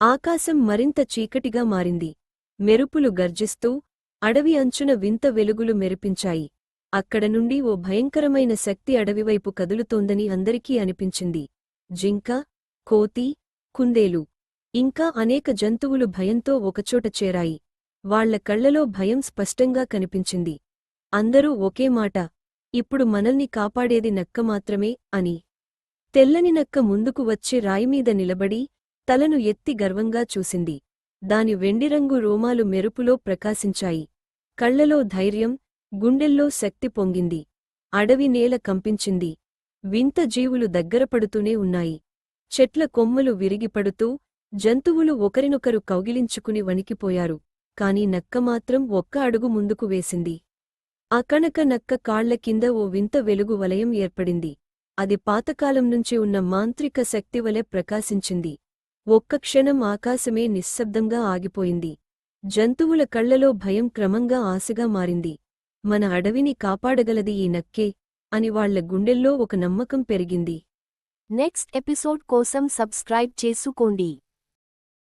ఆకాశం మరింత చీకటిగా మారింది. మెరుపులు గర్జిస్తూ అడవి అంచున వింత వెలుగులు మెరిపించాయి. అక్కడ నుండి ఓ భయంకరమైన శక్తి అడవివైపు కదులుతోందని అందరికీ అనిపించింది. జింక, కోతి, కుందేలు ఇంకా అనేక జంతువులు భయంతో ఒకచోట చేరాయి. వాళ్ల కళ్లలో భయం స్పష్టంగా కనిపించింది. అందరూ ఒకే మాట, ఇప్పుడు మనల్ని కాపాడేది నక్క మాత్రమే అని. తెల్లని నక్క ముందుకు వచ్చి రాయిమీద నిలబడి తలను ఎత్తి గర్వంగా చూసింది. దాని వెండిరంగు రోమాలు మెరుపులో ప్రకాశించాయి. కళ్లలో ధైర్యం, గుండెల్లో శక్తి పొంగింది. అడవి నేల కంపించింది. వింత జీవులు దగ్గరపడుతూనే ఉన్నాయి. చెట్ల కొమ్మలు విరిగిపడుతూ జంతువులు ఒకరినొకరు కౌగిలించుకుని వణికిపోయారు. కాని నక్క మాత్రం ఒక్క అడుగు ముందుకు వేసింది. అకనక నక్క కాళ్ల కింద ఓ వింత వెలుగు వలయం ఏర్పడింది. అది పాతకాలం నుంచి ఉన్న మాంత్రిక శక్తివలె ప్రకాశించింది. ఒక్క క్షణం ఆకాశమే నిశ్శబ్దంగా ఆగిపోయింది. జంతువుల కళ్లలో భయం క్రమంగా ఆశగా మారింది. మన అడవిని కాపాడగలది ఈ నక్కే అని వాళ్ల గుండెల్లో ఒక నమ్మకం పెరిగింది. నెక్స్ట్ ఎపిసోడ్ కోసం సబ్స్క్రైబ్ చేసుకోండి.